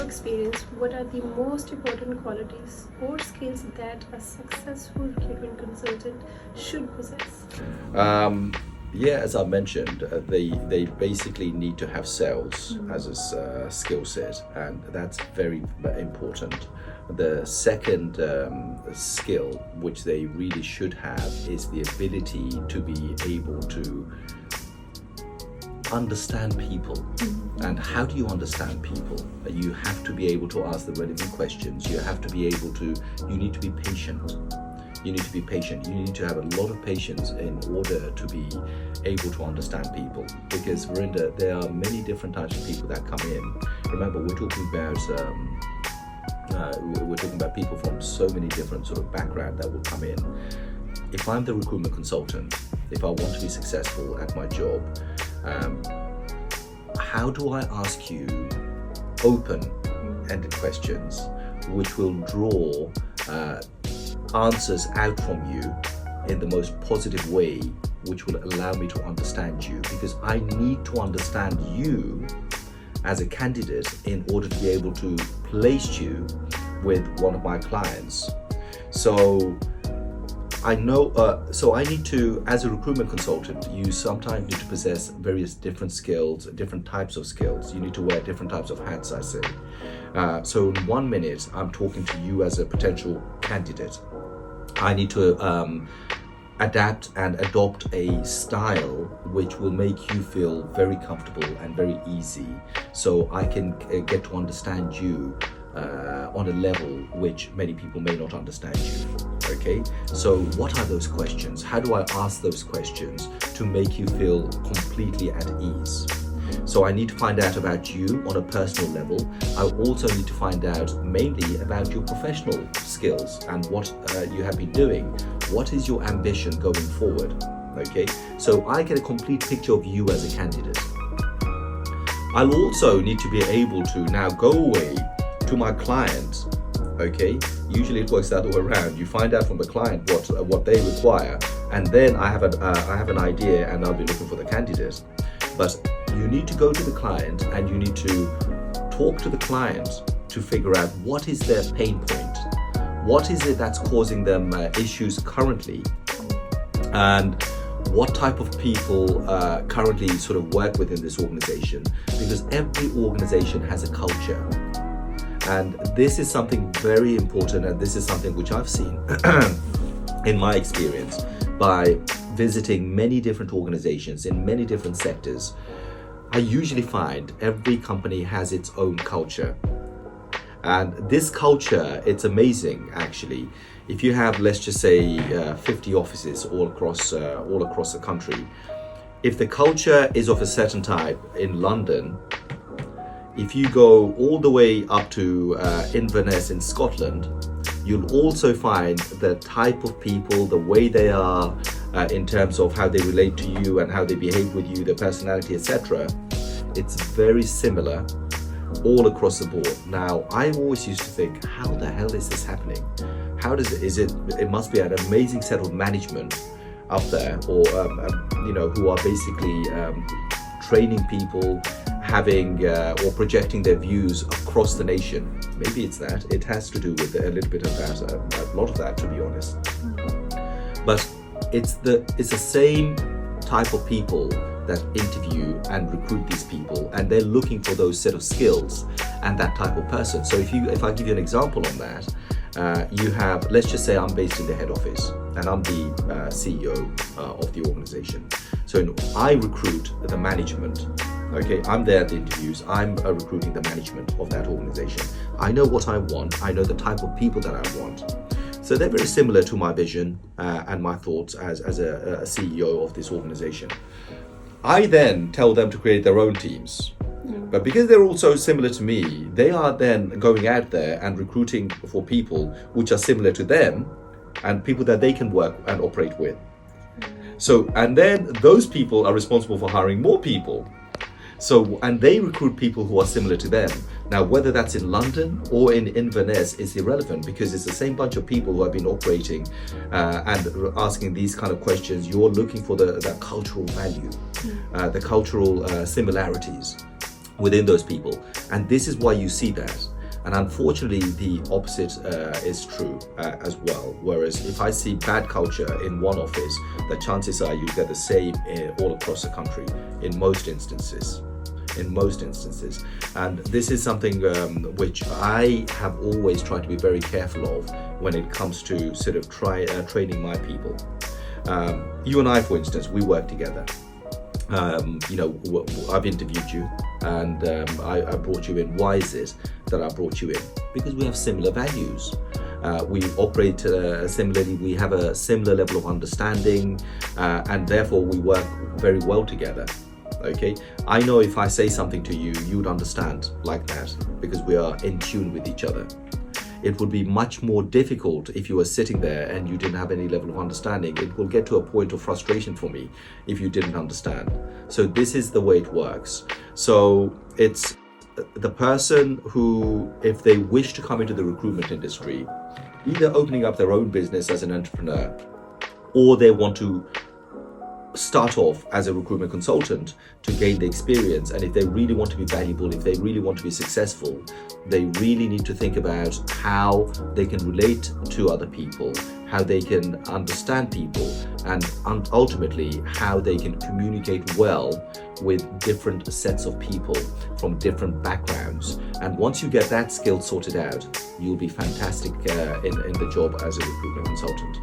experience, what are the most important qualities or skills that a successful recruitment consultant should possess? Yeah, as I mentioned, they basically need to have sales as a skill set, and that's very important. The second skill, which they really should have, is the ability to be able to understand people. And how do you understand people? You have to be able to ask the relevant questions. You have to be able to, you need to be patient. You need to be patient. You need to have a lot of patience in order to be able to understand people. Because Verinda, there are many different types of people that come in. Remember, we're talking about people from so many different sort of background that will come in. If I'm the recruitment consultant, if I want to be successful at my job, how do I ask you open-ended questions which will draw answers out from you in the most positive way, which will allow me to understand you? Because I need to understand you as a candidate in order to be able to place you with one of my clients. So I know, so I need to, as a recruitment consultant, you sometimes need to possess various different skills, different types of skills. You need to wear different types of hats, I say. So in 1 minute, I'm talking to you as a potential candidate. I need to adapt and adopt a style which will make you feel very comfortable and very easy, so I can get to understand you on a level which many people may not understand you. Okay, so what are those questions? How do I ask those questions to make you feel completely at ease? So I need to find out about you on a personal level. I also need to find out mainly about your professional skills and what you have been doing. What is your ambition going forward? Okay, so I get a complete picture of you as a candidate. I'll also need to be able to now go away to my client. Okay, usually it works the other way around. You find out from the client what they require, and then I have an idea, and I'll be looking for the candidate. But you need to go to the client and you need to talk to the client to figure out what is their pain point, what is it that's causing them issues currently, and what type of people currently sort of work within this organization, because every organization has a culture. And this is something very important, and this is something which I've seen in my experience by visiting many different organizations in many different sectors. I usually find every company has its own culture. And this culture, it's amazing actually. If you have, let's just say, 50 offices all across the country, if the culture is of a certain type in London, if you go all the way up to Inverness in Scotland, you'll also find the type of people, the way they are in terms of how they relate to you and how they behave with you, their personality, etc. It's very similar all across the board. Now, I always used to think, how the hell is this happening? How does it must be an amazing set of management up there, or who are basically training people, having or projecting their views across the nation. Maybe it's that. It has to do with a little bit of that, a lot of that, to be honest. But it's the same type of people that interview and recruit these people, and they're looking for those set of skills and that type of person. So if I give you an example on that, you have, let's just say I'm based in the head office and I'm the CEO of the organization. So I recruit the management. Okay, I'm there at the interviews. I'm recruiting the management of that organization. I know what I want. I know the type of people that I want. So they're very similar to my vision and my thoughts as a CEO of this organization. I then tell them to create their own teams. But because they're all so similar to me, they are then going out there and recruiting for people which are similar to them and people that they can work and operate with. So, and then those people are responsible for hiring more people. So, and they recruit people who are similar to them. Now, whether that's in London or in Inverness is irrelevant, because it's the same bunch of people who have been operating and asking these kind of questions. You're looking for that cultural value, the cultural similarities within those people. And this is why you see that. And unfortunately, the opposite is true as well. Whereas if I see bad culture in one office, the chances are you get the same all across the country in most instances. And this is something which I have always tried to be very careful of when it comes to sort of training my people. You and I, for instance, we work together. I've interviewed you, and I brought you in. Why is it that I brought you in? Because we have similar values. We operate similarly, we have a similar level of understanding, and therefore we work very well together. Okay, I know if I say something to you, you would understand like that, because we are in tune with each other. It would be much more difficult if you were sitting there and you didn't have any level of understanding. It will get to a point of frustration for me if you didn't understand. So this is the way it works. So it's the person who, if they wish to come into the recruitment industry, either opening up their own business as an entrepreneur, or they want to start off as a recruitment consultant to gain the experience. And if they really want to be valuable, if they really want to be successful, they really need to think about how they can relate to other people, how they can understand people, and ultimately how they can communicate well with different sets of people from different backgrounds. And once you get that skill sorted out, you'll be fantastic in the job as a recruitment consultant.